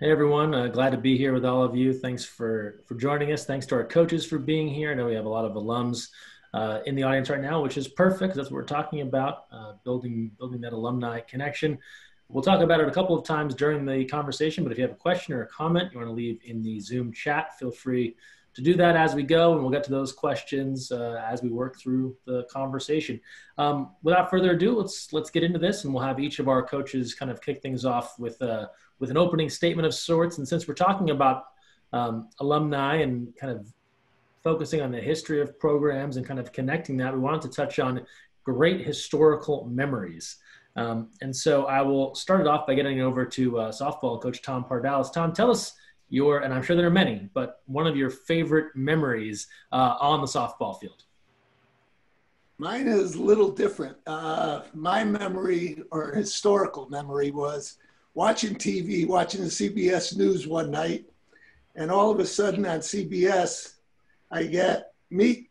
Hey everyone, glad to be here with all of you. Thanks for joining us. Thanks to our coaches for being here. I know we have a lot of alums in the audience right now, which is perfect. That's what we're talking about, building that alumni connection. We'll talk about it a couple of times during the conversation, but if you have a question or a comment you want to leave in the Zoom chat, feel free to do that as we go, and we'll get to those questions as we work through the conversation. Without further ado, let's get into this, and we'll have each of our coaches kind of kick things off with an opening statement of sorts. And since we're talking about alumni and kind of focusing on the history of programs and kind of connecting that, we wanted to touch on great historical memories. And so I will start it off by getting over to softball coach Tom Pardalis. Tom, tell us and I'm sure there are many, but one of your favorite memories on the softball field. Mine is a little different. My memory, or historical memory, was watching TV, watching the CBS News one night, and all of a sudden on CBS, I get meet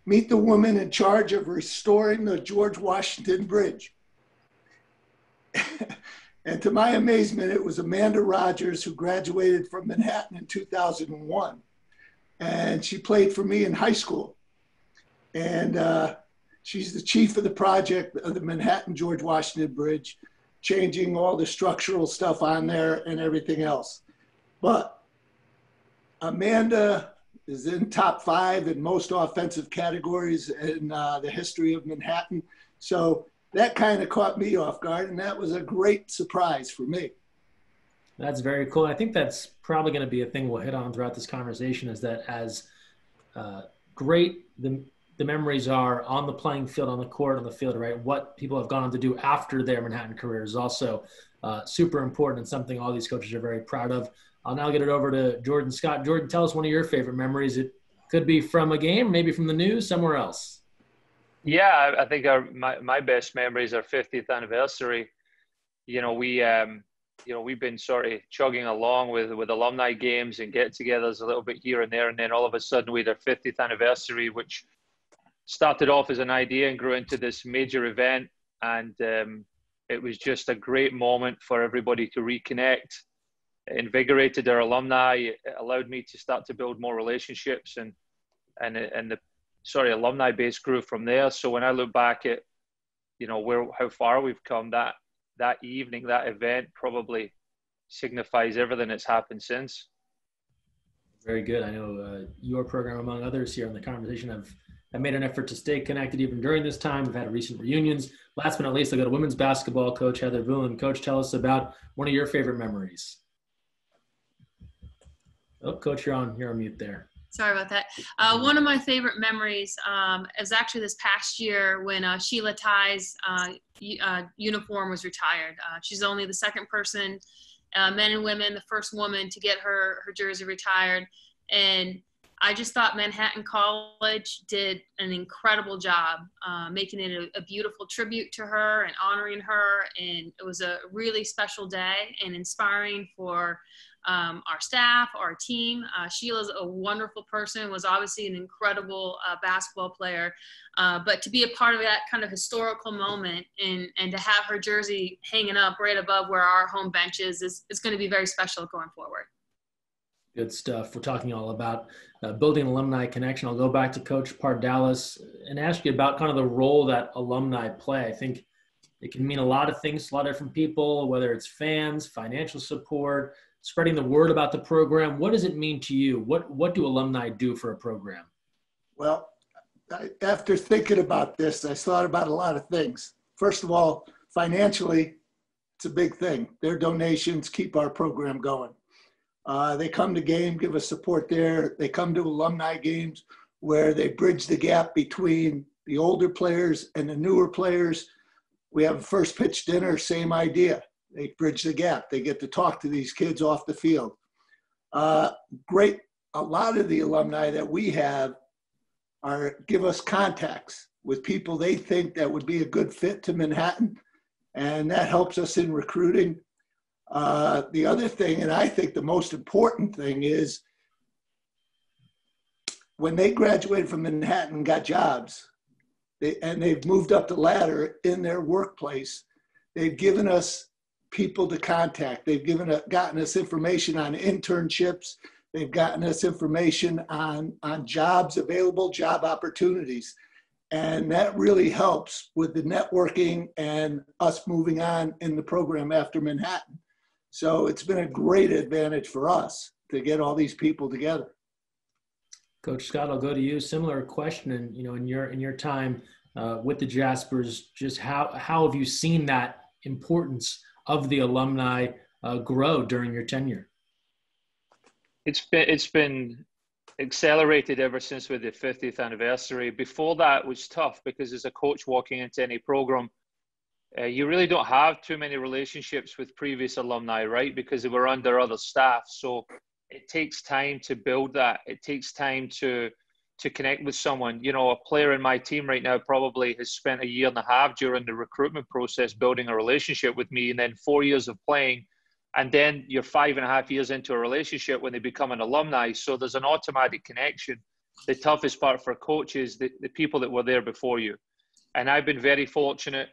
the woman in charge of restoring the George Washington Bridge. And to my amazement, it was Amanda Rogers, who graduated from Manhattan in 2001. And she played for me in high school. And she's the chief of the project of the Manhattan George Washington Bridge, changing all the structural stuff on there and everything else. But Amanda is in top 5 in most offensive categories in the history of Manhattan. So that kind of caught me off guard, and that was a great surprise for me. That's very cool. I think that's probably going to be a thing we'll hit on throughout this conversation, is that as great the memories are on the playing field, on the court, on the field, right? What people have gone on to do after their Manhattan career is also super important and something all these coaches are very proud of. I'll now get it over to Jorden Scott. Jorden, tell us one of your favorite memories. It could be from a game, maybe from the news, somewhere else. Yeah, I think my best memories are 50th anniversary. We've been sort of chugging along with alumni games and get-togethers a little bit here and there, and then all of a sudden we had our 50th anniversary, which started off as an idea and grew into this major event. And it was just a great moment for everybody to reconnect. It invigorated our alumni. It allowed me to start to build more relationships, and the alumni base grew from there. So when I look back at, how far we've come, that evening, that event probably signifies everything that's happened since. Very good. I know your program, among others here in the conversation, have made an effort to stay connected even during this time. We've had recent reunions. Last but not least, I'll go to women's basketball coach Heather Vulin. Coach, tell us about one of your favorite memories. Oh, Coach, you're on mute there. Sorry about that. One of my favorite memories is actually this past year when Sheila Ty's uniform was retired. She's only the second person, men and women, the first woman to get her jersey retired. And I just thought Manhattan College did an incredible job making it a beautiful tribute to her and honoring her. And it was a really special day and inspiring for our staff, our team. Sheila's a wonderful person, was obviously an incredible basketball player, but to be a part of that kind of historical moment and to have her jersey hanging up right above where our home bench is going to be very special going forward. Good stuff. We're talking all about building an alumni connection. I'll go back to Coach Pardalis and ask you about kind of the role that alumni play. I think it can mean a lot of things to a lot of different people, whether it's fans, financial support, spreading the word about the program. What does it mean to you? What do alumni do for a program? Well, after thinking about this, I thought about a lot of things. First of all, financially, it's a big thing. Their donations keep our program going. They come to game, give us support there. They come to alumni games where they bridge the gap between the older players and the newer players. We have a first pitch dinner, same idea. They bridge the gap. They get to talk to these kids off the field. Great. A lot of the alumni that we have give us contacts with people they think that would be a good fit to Manhattan, and that helps us in recruiting. The other thing, and I think the most important thing, is when they graduated from Manhattan and got jobs, and they've moved up the ladder in their workplace, they've given us people to contact. They've gotten us information on internships. They've gotten us information on jobs available, job opportunities. And that really helps with the networking and us moving on in the program after Manhattan. So it's been a great advantage for us to get all these people together. Coach Scott, I'll go to you. Similar question, and in your time with the Jaspers, just how have you seen that importance of the alumni grow during your tenure? It's been accelerated ever since with the 50th anniversary. Before that was tough because as a coach walking into any program, you really don't have too many relationships with previous alumni, right? Because they were under other staff. So it takes time to build that. It takes time to connect with someone. A player in my team right now probably has spent a year and a half during the recruitment process building a relationship with me, and then 4 years of playing. And then you're 5.5 years into a relationship when they become an alumni. So there's an automatic connection. The toughest part for a coach is the people that were there before you. And I've been very fortunate.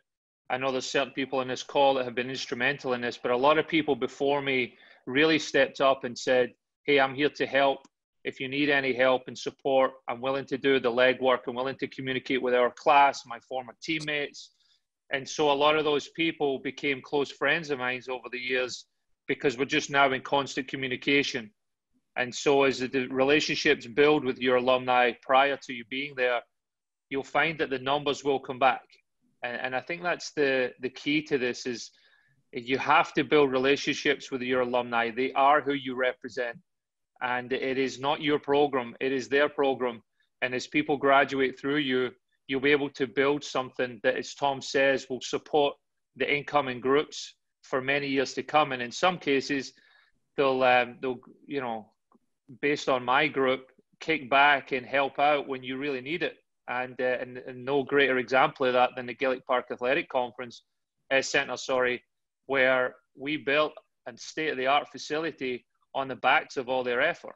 I know there's certain people in this call that have been instrumental in this, but a lot of people before me really stepped up and said, hey, I'm here to help. If you need any help and support, I'm willing to do the legwork. I'm willing to communicate with our class, my former teammates. And so a lot of those people became close friends of mine over the years, because we're just now in constant communication. And so as the relationships build with your alumni prior to you being there, you'll find that the numbers will come back. And I think that's the key to this is you have to build relationships with your alumni. They are who you represent. And it is not your program, it is their program. And as people graduate through you, you'll be able to build something that, as Tom says, will support the incoming groups for many years to come. And in some cases, they'll based on my group, kick back and help out when you really need it. And no greater example of that than the Gaelic Park Athletic Centre, where we built a state-of-the-art facility on the backs of all their effort.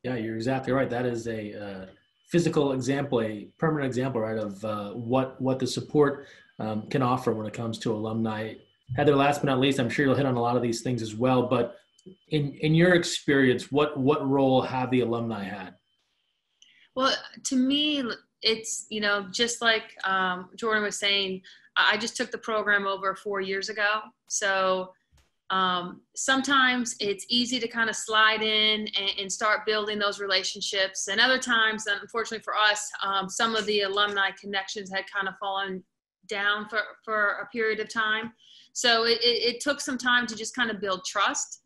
Yeah, you're exactly right. That is a physical example, a permanent example, right, of what the support can offer when it comes to alumni. Heather, last but not least, I'm sure you'll hit on a lot of these things as well, but in your experience, what role have the alumni had? Well, to me, it's, just like Jorden was saying, I just took the program over 4 years ago. So sometimes it's easy to kind of slide in and start building those relationships. And other times, unfortunately for us, some of the alumni connections had kind of fallen down for a period of time. So it took some time to just kind of build trust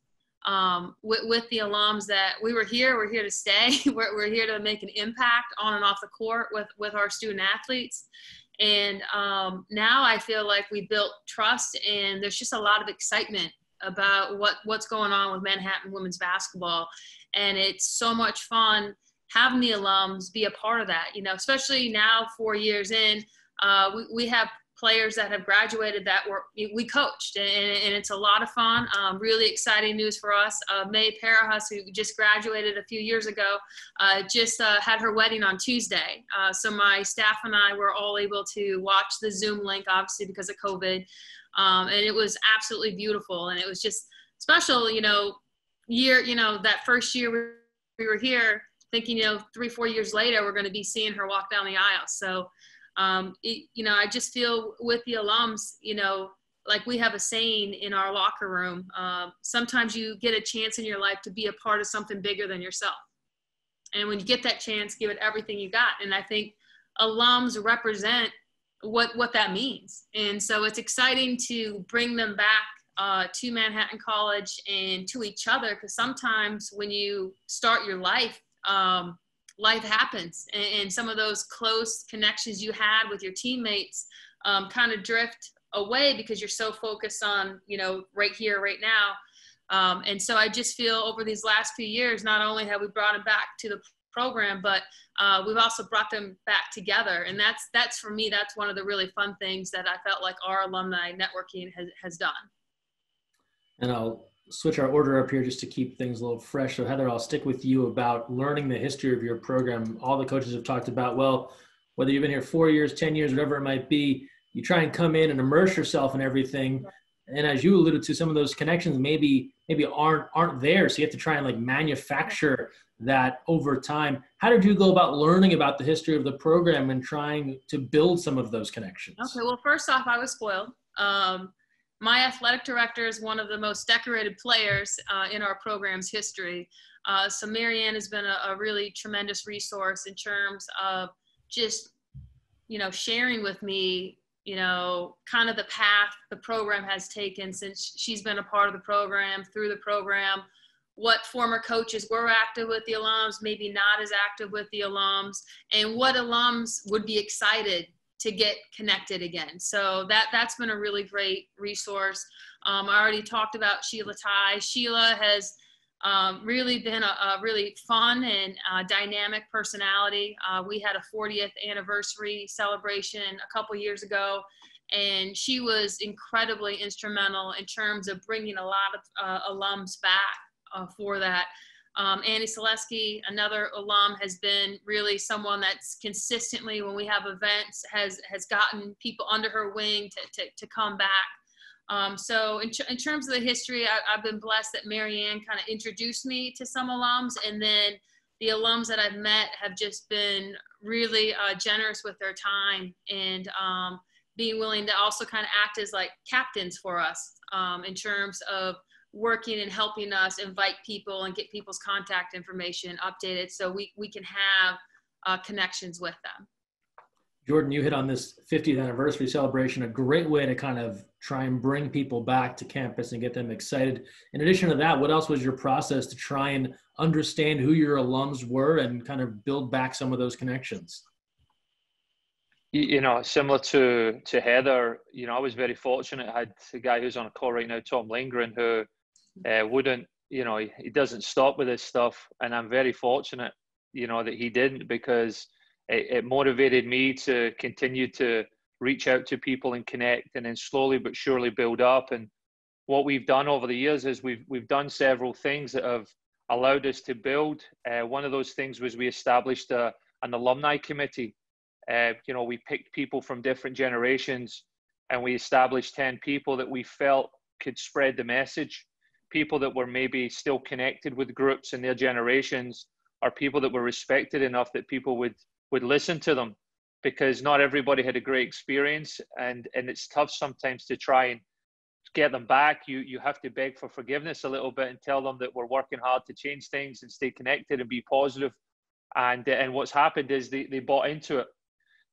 with the alums that we're here to stay. We're here to make an impact on and off the court with our student athletes. And now I feel like we built trust, and there's just a lot of excitement about what's going on with Manhattan women's basketball. And it's so much fun having the alums be a part of that, especially now 4 years in. We have players that have graduated that we coached, and it's a lot of fun. Really exciting news for us. May Parahus, who just graduated a few years ago, just had her wedding on Tuesday. So my staff and I were all able to watch the Zoom link, obviously because of COVID. And it was absolutely beautiful. And it was just special, that first year we were here thinking, 3-4 years later, we're going to be seeing her walk down the aisle. So, I just feel with the alums, like we have a saying in our locker room, sometimes you get a chance in your life to be a part of something bigger than yourself. And when you get that chance, give it everything you got. And I think alums represent what that means. And so it's exciting to bring them back to Manhattan College and to each other, because sometimes when you start your life, life happens, and some of those close connections you had with your teammates kind of drift away because you're so focused on, right here, right now. And so I just feel over these last few years, not only have we brought them back to the program, but we've also brought them back together. And that's for me, that's one of the really fun things that I felt like our alumni networking has done. And I'll switch our order up here just to keep things a little fresh. So Heather, I'll stick with you about learning the history of your program. All the coaches have talked about, well, whether you've been here 4 years, 10 years, whatever it might be, you try and come in and immerse yourself in everything. And as you alluded to, some of those connections maybe aren't there. So you have to try and like manufacture that over time. How did you go about learning about the history of the program and trying to build some of those connections? Okay, well, first off, I was spoiled. My athletic director is one of the most decorated players in our program's history. So Marianne has been a really tremendous resource in terms of just, sharing with me, kind of the path the program has taken since she's been a part of the program, through the program, what former coaches were active with the alums, maybe not as active with the alums, and what alums would be excited to get connected again. So that's been a really great resource. I already talked about Sheila Ty. Sheila has really been a really fun and dynamic personality. We had a 40th anniversary celebration a couple years ago, and she was incredibly instrumental in terms of bringing a lot of alums back for that. Annie Selesky, another alum, has been really someone that's consistently, when we have events, has gotten people under her wing to come back. So in terms of the history, I've been blessed that Marianne kind of introduced me to some alums, and then the alums that I've met have just been really generous with their time and being willing to also kind of act as like captains for us in terms of working and helping us invite people and get people's contact information updated so we can have connections with them. Jorden, you hit on this 50th anniversary celebration, a great way to kind of try and bring people back to campus and get them excited. In addition to that, what else was your process to try and understand who your alums were and kind of build back some of those connections? Similar to Heather, I was very fortunate. I had a guy who's on a call right now, Tom Lindgren, who wouldn't, he doesn't stop with this stuff. And I'm very fortunate, that he didn't, because it motivated me to continue to reach out to people and connect, and then slowly but surely build up. And what we've done over the years is we've done several things that have allowed us to build. One of those things was we established an alumni committee. We picked people from different generations, and we established 10 people that we felt could spread the message. People that were maybe still connected with groups in their generations, or people that were respected enough that people would listen to them, because not everybody had a great experience, and it's tough sometimes to try and get them back. You have to beg for forgiveness a little bit and tell them that we're working hard to change things and stay connected and be positive. And what's happened is they bought into it.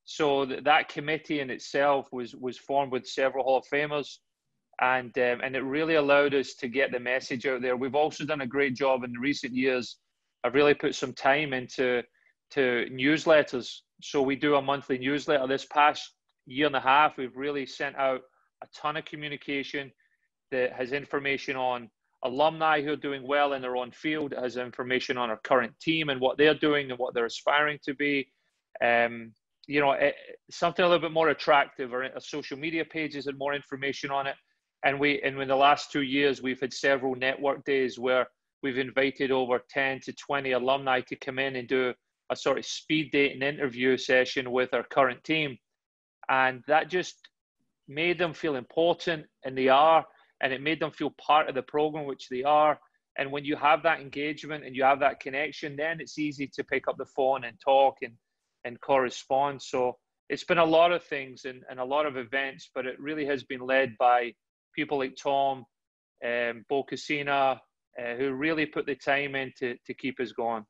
So that committee in itself was formed with several Hall of Famers, and it really allowed us to get the message out there. We've also done a great job in recent years. I've really put some time into newsletters. So we do a monthly newsletter. This past year and a half, we've really sent out a ton of communication that has information on alumni who are doing well in their own field. It has information on our current team and what they're doing and what they're aspiring to be. Something a little bit more attractive, or social media pages and more information on it. And in the last 2 years, we've had several network days where we've invited over 10 to 20 alumni to come in and do a sort of speed dating interview session with our current team. And that just made them feel important, and they are, and it made them feel part of the program, which they are. And when you have that engagement and you have that connection, then it's easy to pick up the phone and talk and correspond. So it's been a lot of things and a lot of events, but it really has been led by people like Tom, Bo Cassina, who really put the time in to keep us going.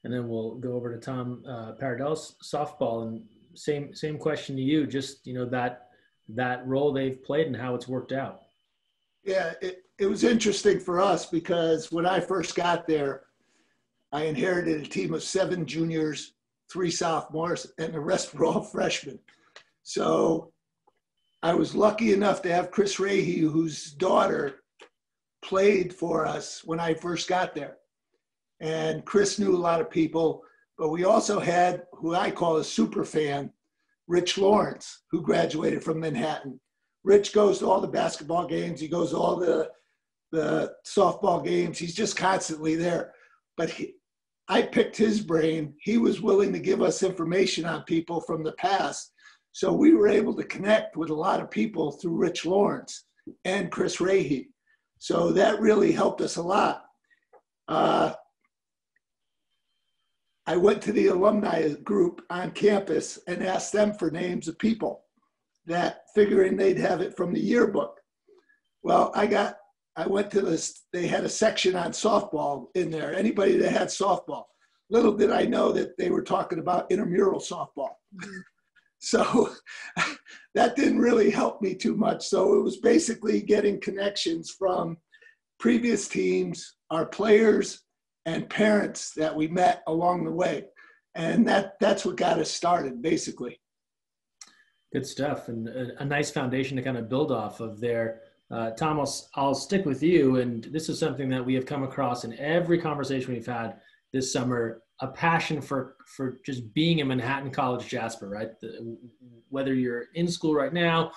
And then we'll go over to Tom Pardalis, softball, and same question to you. Just that role they've played and how it's worked out. Yeah, it was interesting for us because when I first got there, I inherited a team of 7 juniors, 3 sophomores, and the rest were all freshmen. So I was lucky enough to have Chris Rahe, whose daughter played for us when I first got there. And Chris knew a lot of people, but we also had who I call a super fan, Rich Lawrence, who graduated from Manhattan. Rich goes to all the basketball games. He goes to all the softball games. He's just constantly there. But I picked his brain. He was willing to give us information on people from the past So we were able to connect with a lot of people through Rich Lawrence and Chris Rahe. So that really helped us a lot. I went to the alumni group on campus and asked them for names of people, that figuring they'd have it from the yearbook. Well, I went to this, they had a section on softball in there, anybody that had softball. Little did I know that they were talking about intramural softball. So that didn't really help me too much. So it was basically getting connections from previous teams, our players, and parents that we met along the way. And that's what got us started, basically. Good stuff, and a nice foundation to kind of build off of there. Tom, I'll stick with you, and this is something that we have come across in every conversation we've had this summer, a passion for just being a Manhattan College Jasper, right? Whether you're in school right now,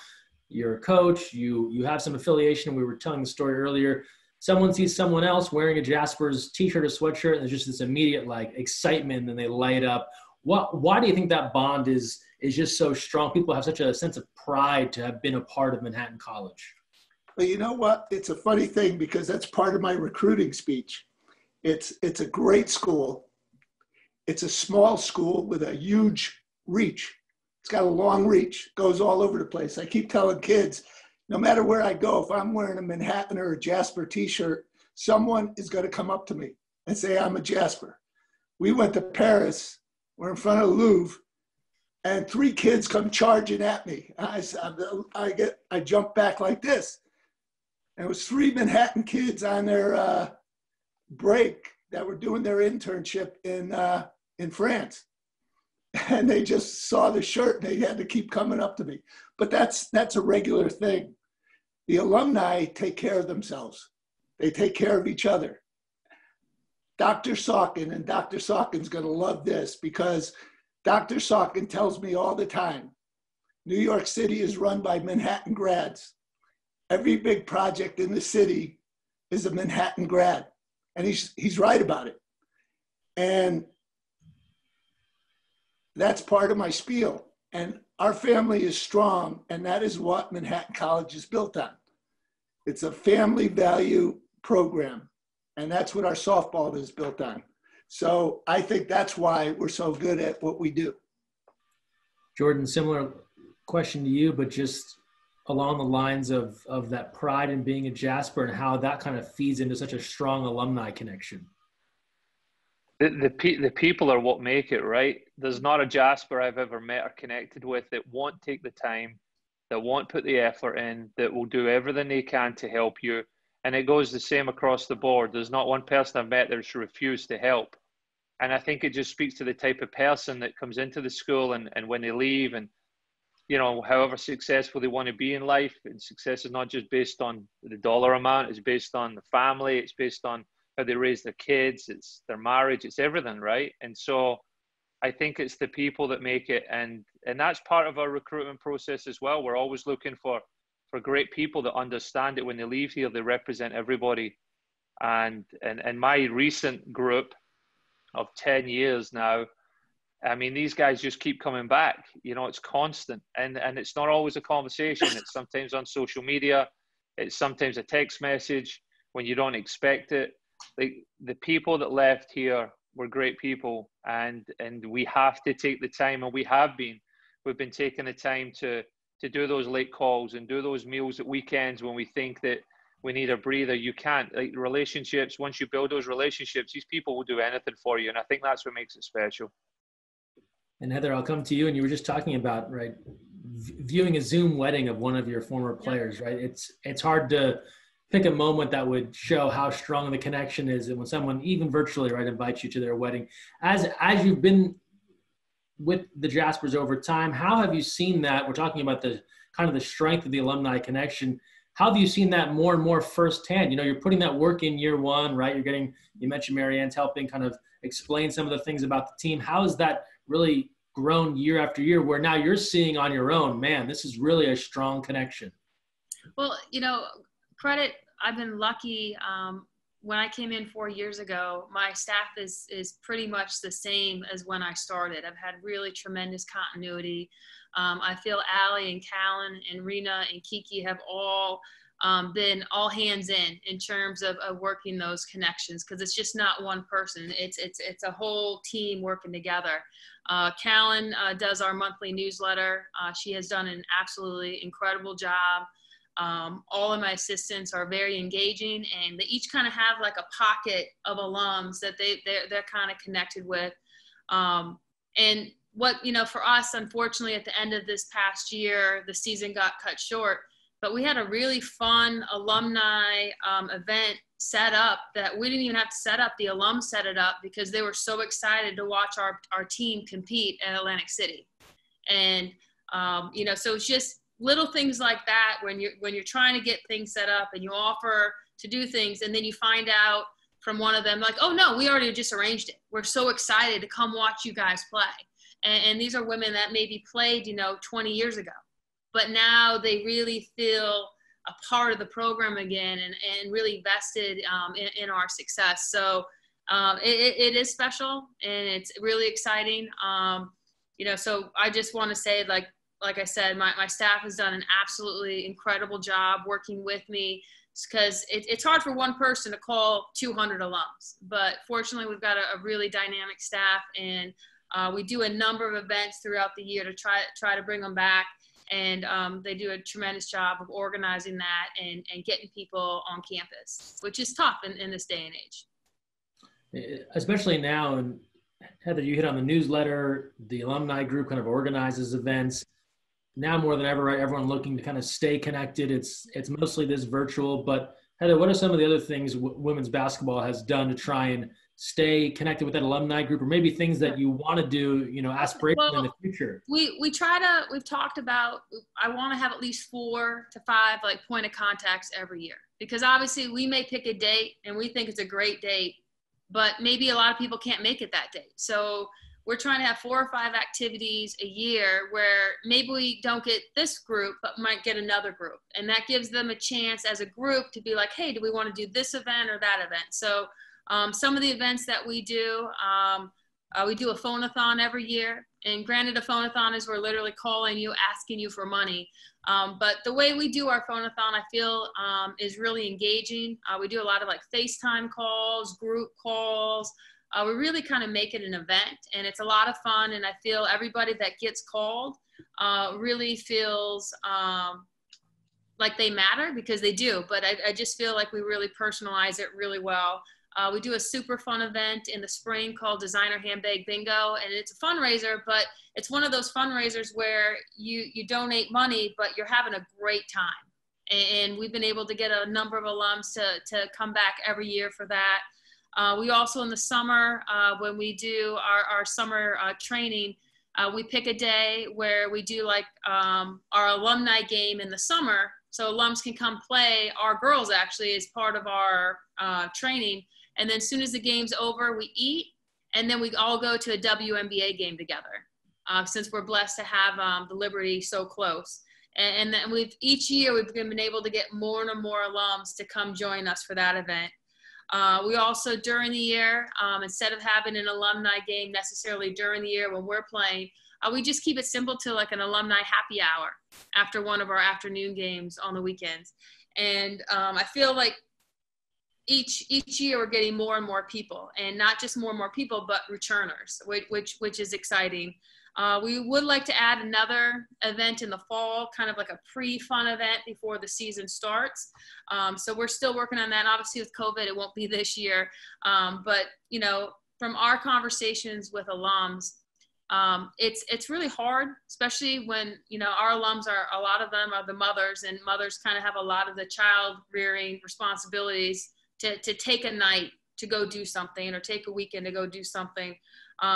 you're a coach, you have some affiliation. We were telling the story earlier. Someone sees someone else wearing a Jasper's t-shirt or sweatshirt, and there's just this immediate like excitement, and they light up. Why do you think that bond is just so strong? People have such a sense of pride to have been a part of Manhattan College. Well, you know what? It's a funny thing because that's part of my recruiting speech. It's a great school. It's a small school with a huge reach. It's got a long reach, goes all over the place. I keep telling kids, no matter where I go, if I'm wearing a Manhattan or a Jasper t-shirt, someone is going to come up to me and say, I'm a Jasper. We went to Paris, we're in front of the Louvre, and 3 kids come charging at me. I jump back like this. And it was 3 Manhattan kids on their break that were doing their internship in France. And they just saw the shirt and they had to keep coming up to me. But that's a regular thing. The alumni take care of themselves. They take care of each other. Dr. Saukin, and Dr. Saukin's going to love this because Dr. Saukin tells me all the time, New York City is run by Manhattan grads. Every big project in the city is a Manhattan grad. And he's right about it. And that's part of my spiel. And our family is strong, and that is what Manhattan College is built on. It's a family value program, and that's what our softball is built on. So I think that's why we're so good at what we do. Jorden, similar question to you, but just along the lines of that pride in being a Jasper and how that kind of feeds into such a strong alumni connection. The people are what make it, right? There's not a Jasper I've ever met or connected with that won't take the time, that won't put the effort in, that will do everything they can to help you. And it goes the same across the board. There's not one person I've met that's refused to help. And I think it just speaks to the type of person that comes into the school and when they leave, and you know, however successful they want to be in life. And success is not just based on the dollar amount, it's based on the family, it's based on how they raise their kids, it's their marriage, it's everything, right? And so I think it's the people that make it, and that's part of our recruitment process as well. We're always looking for great people that understand it when they leave here, they represent everybody. And my recent group of 10 years now, I mean, these guys just keep coming back. You know, it's constant. And it's not always a conversation. It's sometimes on social media. It's sometimes a text message when you don't expect it. The people that left here were great people. And we have to take the time, and we've been taking the time to do those late calls and do those meals at weekends when we think that we need a breather. You can't. Like relationships, once you build those relationships, these people will do anything for you. And I think that's what makes it special. And Heather, I'll come to you. And you were just talking about, right, viewing a Zoom wedding of one of your former players, right? It's hard to pick a moment that would show how strong the connection is. And when someone, even virtually, right, invites you to their wedding, as you've been with the Jaspers over time, how have you seen that? We're talking about the kind of the strength of the alumni connection. How have you seen that more and more firsthand? You know, you're putting that work in year one, right? You mentioned Marianne's helping kind of explain some of the things about the team. How has that really grown year after year, where now you're seeing on your own, man, this is really a strong connection? Well, you know, I've been lucky. When I came in 4 years ago, my staff is pretty much the same as when I started. I've had really tremendous continuity. I feel Allie and Callan and Rena and Kiki have all been all hands in terms of working those connections, because it's just not one person. It's a whole team working together. Callan does our monthly newsletter. She has done an absolutely incredible job. All of my assistants are very engaging, and they each kind of have like a pocket of alums that they're kind of connected with. And what, for us, unfortunately, at the end of this past year, the season got cut short. But we had a really fun alumni event set up that we didn't even have to set up. The alums set it up because they were so excited to watch our team compete at Atlantic City. And, so it's just little things like that when you're trying to get things set up and you offer to do things, and then you find out from one of them, like, oh, no, we already just arranged it. We're so excited to come watch you guys play. And these are women that maybe played, 20 years ago. But now they really feel a part of the program again and really vested in our success. So it is special, and it's really exciting. So I just want to say, like I said, my staff has done an absolutely incredible job working with me, because it's hard for one person to call 200 alums. But fortunately, we've got a really dynamic staff, and we do a number of events throughout the year to try to bring them back. And they do a tremendous job of organizing that and getting people on campus, which is tough in this day and age. Especially now, and Heather, you hit on the newsletter, the alumni group kind of organizes events. Now more than ever, right? Everyone looking to kind of stay connected. It's mostly this virtual, but Heather, what are some of the other things women's basketball has done to try and stay connected with that alumni group, or maybe things that you want to do, aspirationally in the future? We've talked about, I want to have at least 4 to 5 point of contacts every year, because obviously we may pick a date and we think it's a great date, but maybe a lot of people can't make it that date. So we're trying to have 4 or 5 activities a year where maybe we don't get this group, but might get another group. And that gives them a chance as a group to be like, hey, do we want to do this event or that event? So some of the events that we do a phone-a-thon every year. And granted, a phone-a-thon is we're literally calling you, asking you for money. But the way we do our phone-a-thon, I feel, is really engaging. We do a lot of FaceTime calls, group calls. We really kind of make it an event, and it's a lot of fun. And I feel everybody that gets called really feels like they matter, because they do. But I just feel like we really personalize it really well. We do a super fun event in the spring called Designer Handbag Bingo, and it's a fundraiser, but it's one of those fundraisers where you donate money, but you're having a great time. And we've been able to get a number of alums to come back every year for that. We also, in the summer, when we do our summer training, we pick a day where we do our alumni game in the summer, so alums can come play. Our girls actually is part of our training. And then as soon as the game's over, we eat, and then we all go to a WNBA game together, since we're blessed to have the Liberty so close. And then each year we've been able to get more and more alums to come join us for that event. We also, during the year, instead of having an alumni game necessarily during the year when we're playing, we just keep it simple to an alumni happy hour after one of our afternoon games on the weekends. And I feel like each year we're getting more and more people, and not just more and more people, but returners, which is exciting. We would like to add another event in the fall, kind of like a pre-fun event before the season starts. So we're still working on that. Obviously with COVID, it won't be this year. But from our conversations with alums, it's really hard, especially when, our alums a lot of them are the mothers, and mothers kind of have a lot of the child rearing responsibilities to take a night to go do something, or take a weekend to go do something.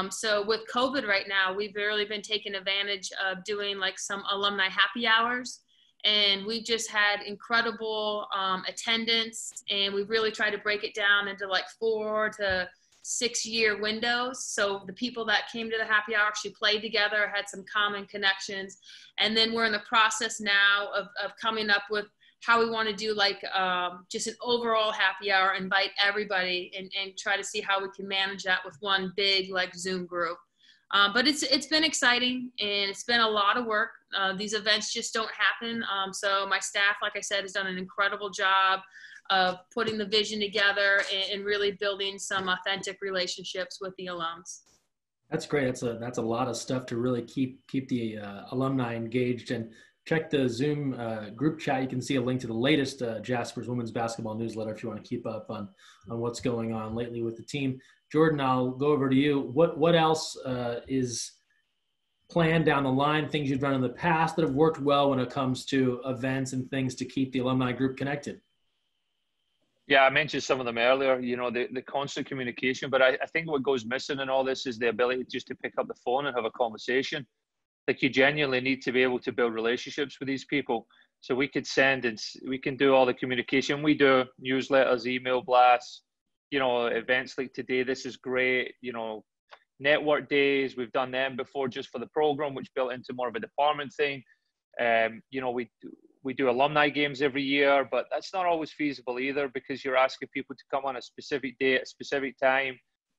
So with COVID right now, we've really been taking advantage of doing some alumni happy hours, and we've just had incredible attendance, and we've really tried to break it down into 4 to 6 year windows. So the people that came to the happy hour actually played together, had some common connections. And then we're in the process now of coming up with how we want to do just an overall happy hour, invite everybody, and try to see how we can manage that with one big Zoom group. But it's been exciting, and it's been a lot of work. These events just don't happen. So my staff, like I said, has done an incredible job of putting the vision together and really building some authentic relationships with the alums. That's great. That's a lot of stuff to really keep the alumni engaged. And check the Zoom group chat. You can see a link to the latest Jasper's women's basketball newsletter if you want to keep up on what's going on lately with the team. Jorden, I'll go over to you. What else is planned down the line, things you've done in the past that have worked well when it comes to events and things to keep the alumni group connected? Yeah, I mentioned some of them earlier, the constant communication, but I think what goes missing in all this is the ability just to pick up the phone and have a conversation. Like, you genuinely need to be able to build relationships with these people. So we could we can do all the communication. We do newsletters, email blasts, events like today. This is great. Network days, we've done them before just for the program, which built into more of a department thing. We do alumni games every year, but that's not always feasible either, because you're asking people to come on a specific day at a specific time,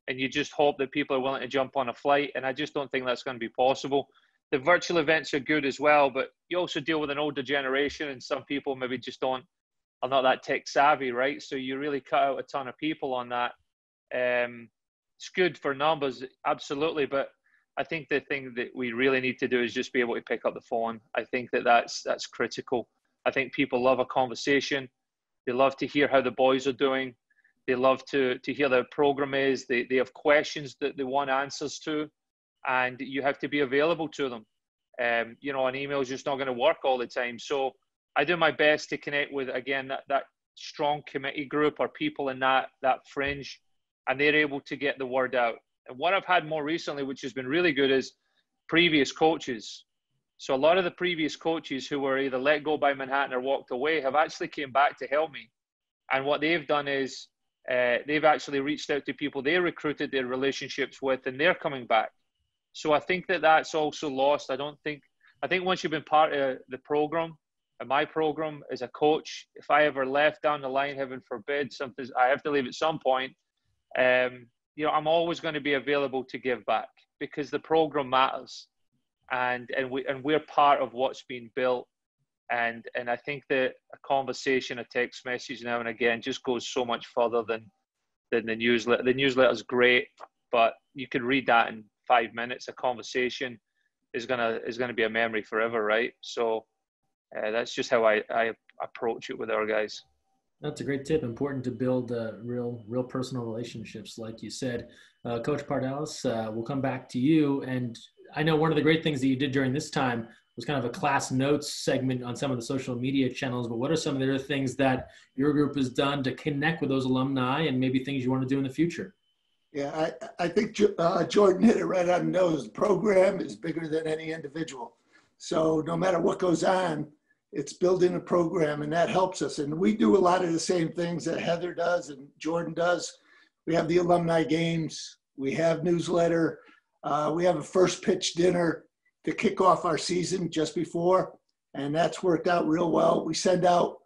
and you just hope that people are willing to jump on a flight. And I just don't think that's going to be possible. The virtual events are good as well, but you also deal with an older generation, and some people maybe just are not that tech savvy, right? So you really cut out a ton of people on that. It's good for numbers, absolutely, but I think the thing that we really need to do is just be able to pick up the phone. I think that's critical. I think people love a conversation. They love to hear how the boys are doing. They love to hear their program is. They have questions that they want answers to, and you have to be available to them. An email is just not going to work all the time. So I do my best to connect with, again, that strong committee group or people in that fringe, and they're able to get the word out. And what I've had more recently, which has been really good, is previous coaches. So a lot of the previous coaches who were either let go by Manhattan or walked away have actually came back to help me. And what they've done is they've actually reached out to people they recruited their relationships with, and they're coming back. So I think that's also lost. I think once you've been part of the program, and my program as a coach, if I ever left down the line, heaven forbid, I have to leave at some point, I'm always going to be available to give back, because the program matters, and we're part of what's been built. And I think that a conversation, a text message now and again just goes so much further than the newsletter. The newsletter is great, but you could read that in 5 minutes. A conversation is gonna be a memory forever, right? So that's just how I approach it with our guys. That's a great tip. Important to build real personal relationships, like you said. Coach Pardalis, we'll come back to you. And I know one of the great things that you did during this time was kind of a class notes segment on some of the social media channels. But what are some of the other things that your group has done to connect with those alumni, and maybe things you want to do in the future? Yeah, I think Jorden hit it right on the nose. The program is bigger than any individual. So no matter what goes on, it's building a program, and that helps us. And we do a lot of the same things that Heather does and Jorden does. We have the alumni games. We have newsletter. We have a first pitch dinner to kick off our season just before, and that's worked out real well. We send out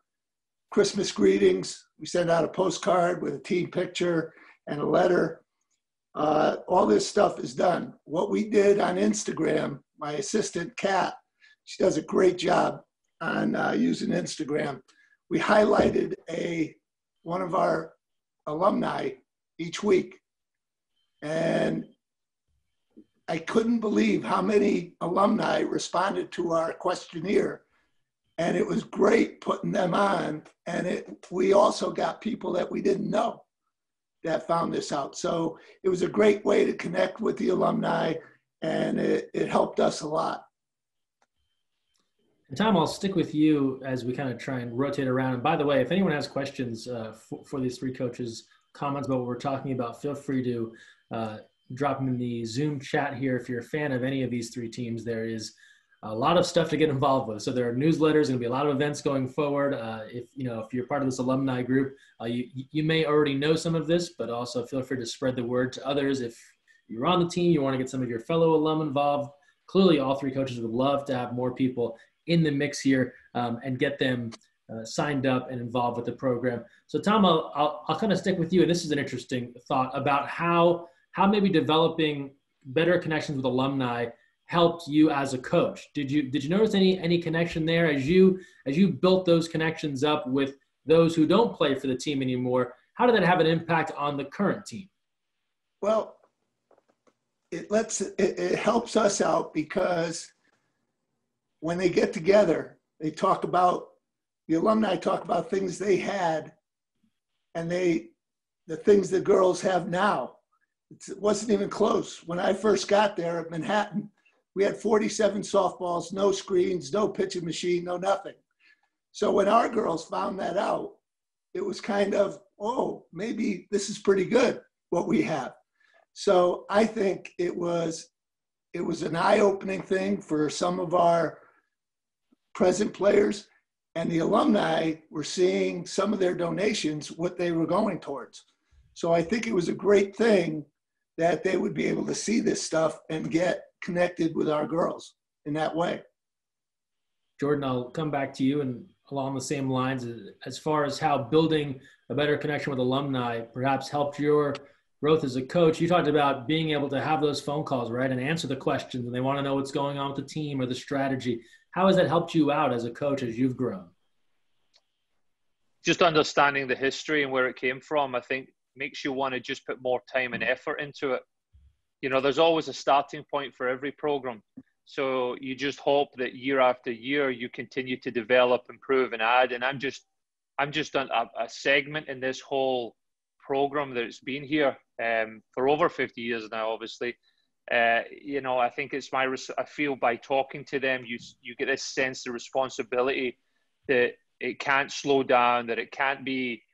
Christmas greetings. We send out a postcard with a team picture and a letter. All this stuff is done. What we did on Instagram, my assistant, Kat, she does a great job on using Instagram. We highlighted one of our alumni each week. And I couldn't believe how many alumni responded to our questionnaire. And it was great putting them on. And we also got people that we didn't know that found this out. So it was a great way to connect with the alumni, and it helped us a lot. And Tom, I'll stick with you as we kind of try and rotate around. And by the way, if anyone has questions for these three coaches, comments about what we're talking about, feel free to drop them in the Zoom chat here. If you're a fan of any of these three teams, there is a lot of stuff to get involved with. So there are newsletters, going to be a lot of events going forward. If you're part of this alumni group, you may already know some of this, but also feel free to spread the word to others. If you're on the team, you want to get some of your fellow alum involved. Clearly, all three coaches would love to have more people in the mix here and get them signed up and involved with the program. So Tom, I'll kind of stick with you. And this is an interesting thought about how maybe developing better connections with alumni helped you as a coach? Did you notice any connection there as you built those connections up with those who don't play for the team anymore? How did that have an impact on the current team? Well, it helps us out because when they get together, the alumni talk about things they had and the things the girls have now. It wasn't even close. When I first got there at Manhattan, we had 47 softballs, no screens, no pitching machine, no nothing. So when our girls found that out, it was kind of, oh, maybe this is pretty good, what we have. So I think it was an eye-opening thing for some of our present players, and the alumni were seeing some of their donations, what they were going towards. So I think it was a great thing that they would be able to see this stuff and get connected with our girls in that way. Jorden, I'll come back to you and along the same lines as far as how building a better connection with alumni perhaps helped your growth as a coach. You talked about being able to have those phone calls, right, and answer the questions, and they want to know what's going on with the team or the strategy. How has that helped you out as a coach as you've grown? Just understanding the history and where it came from, I think, makes you want to just put more time and effort into it. You know, there's always a starting point for every program. So you just hope that year after year, you continue to develop, improve, and add. And I'm just on a segment in this whole program that's been here for over 50 years now, obviously. You know, I think it's I feel by talking to them, you get this sense of responsibility that it can't slow down, that it can't be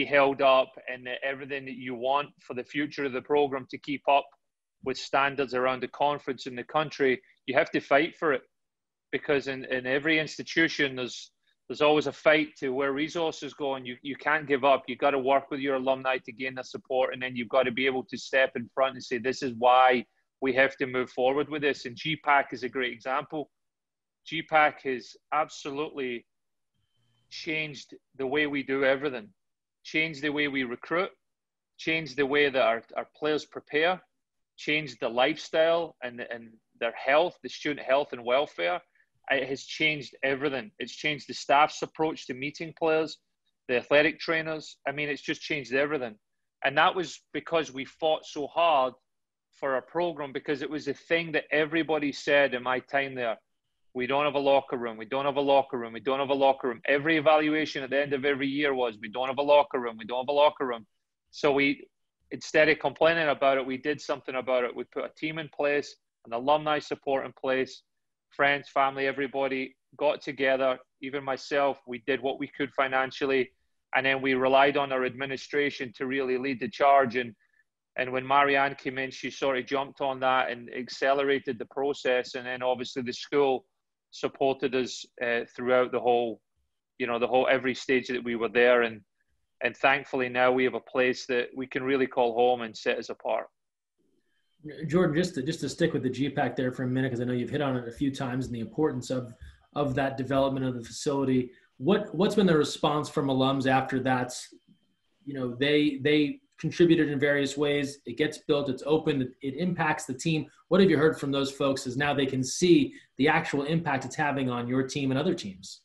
held up, and that everything that you want for the future of the program to keep up with standards around the conference in the country, you have to fight for it, because in every institution there's always a fight to where resources go, and you can't give up. You got to work with your alumni to gain the support, and then you've got to be able to step in front and say, this is why we have to move forward with this. And GPAC is a great example. GPAC has absolutely changed the way we do everything, changed the way we recruit, changed the way that our players prepare, changed the lifestyle and their health, the student health and welfare. It has changed everything. It's changed the staff's approach to meeting players, the athletic trainers. I mean, it's just changed everything. And that was because we fought so hard for our program, because it was a thing that everybody said in my time there. We don't have a locker room. We don't have a locker room. We don't have a locker room. Every evaluation at the end of every year was, we don't have a locker room. We don't have a locker room. So instead of complaining about it, we did something about it. We put a team in place, an alumni support in place, friends, family, everybody got together, even myself. We did what we could financially, and then we relied on our administration to really lead the charge. And when Marianne came in, she sort of jumped on that and accelerated the process. And then obviously the school supported us throughout the whole every stage that we were there. And thankfully now we have a place that we can really call home and set us apart. Jorden, just to stick with the GPAC there for a minute, because I know you've hit on it a few times and the importance of that development of the facility. What's been the response from alums after that's, you know, they contributed in various ways. It gets built, it's open, it impacts the team. What have you heard from those folks as now they can see the actual impact it's having on your team and other teams?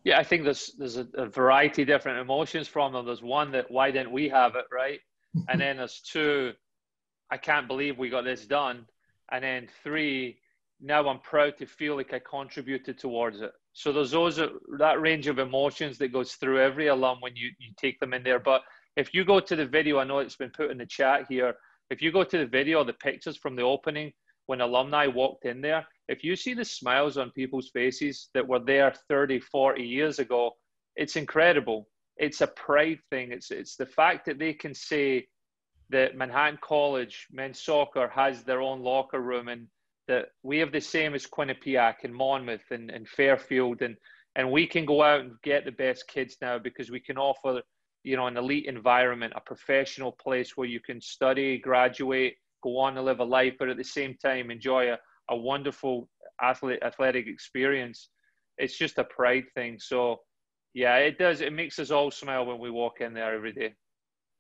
Yeah, I think there's a variety of different emotions from them. There's one that, why didn't we have it, right? And then there's two, I can't believe we got this done. And then three, now I'm proud to feel like I contributed towards it. So there's that range of emotions that goes through every alum when you take them in there. But if you go to the video, I know it's been put in the chat here. If you go to the video, the pictures from the opening, when alumni walked in there, if you see the smiles on people's faces that were there 30, 40 years ago, it's incredible. It's a pride thing. It's the fact that they can say that Manhattan College men's soccer has their own locker room, and that we have the same as Quinnipiac and Monmouth and Fairfield, and we can go out and get the best kids now because we can offer, you know, an elite environment, a professional place where you can study, graduate, go on to live a life, but at the same time enjoy a wonderful athletic experience. It's just a pride thing. So yeah, it does. It makes us all smile when we walk in there every day.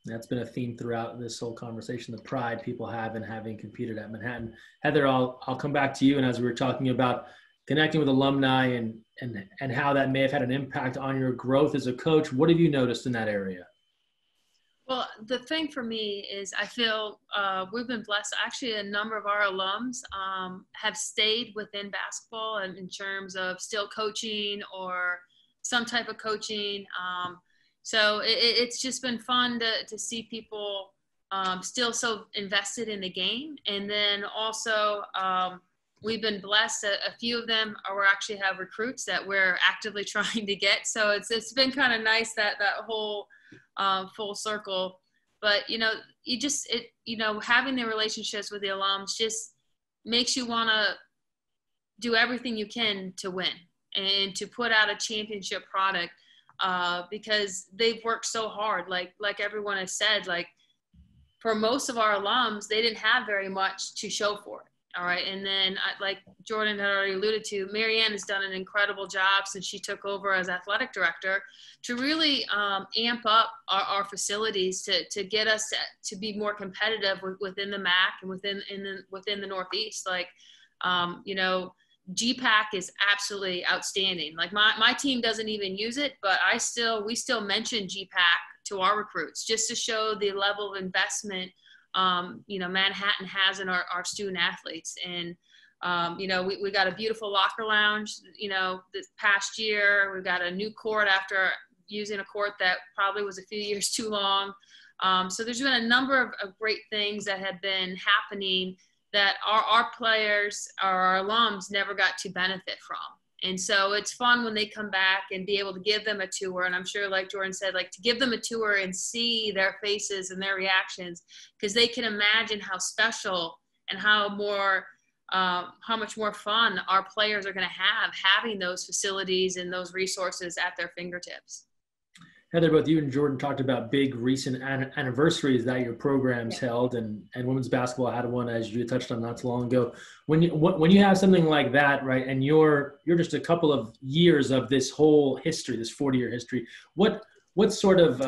That's been a theme throughout this whole conversation, the pride people have in having competed at Manhattan. Heather, I'll come back to you. And as we were talking about connecting with alumni and how that may have had an impact on your growth as a coach, what have you noticed in that area? Well, the thing for me is I feel we've been blessed. Actually, a number of our alums have stayed within basketball in terms of still coaching or some type of coaching. So it's just been fun to see people still so invested in the game. And then also we've been blessed that a few of them are actually have recruits that we're actively trying to get. So it's been kind of nice that whole full circle. But, having the relationships with the alums just makes you want to do everything you can to win and to put out a championship product because they've worked so hard. Like everyone has said, like for most of our alums, they didn't have very much to show for it. All right. And then like Jorden had already alluded to, Marianne has done an incredible job since she took over as athletic director to really amp up our facilities to get us to be more competitive within the MAC and within the Northeast. Like, GPAC is absolutely outstanding. Like my team doesn't even use it, but we still mention GPAC to our recruits just to show the level of investment Manhattan has in our student athletes. And, we got a beautiful locker lounge, this past year. We got a new court after using a court that probably was a few years too long. So there's been a number of great things that have been happening that our players or our alums never got to benefit from. And so it's fun when they come back and be able to give them a tour. And I'm sure, like Jorden said, like to give them a tour and see their faces and their reactions, because they can imagine how special and how much more fun our players are going to have having those facilities and those resources at their fingertips. Heather, both you and Jorden talked about big recent anniversaries that your programs held, and women's basketball had one, as you touched on not too long ago. When you have something like that, right, and you're just a couple of years of this whole history, this 40-year history, what sort of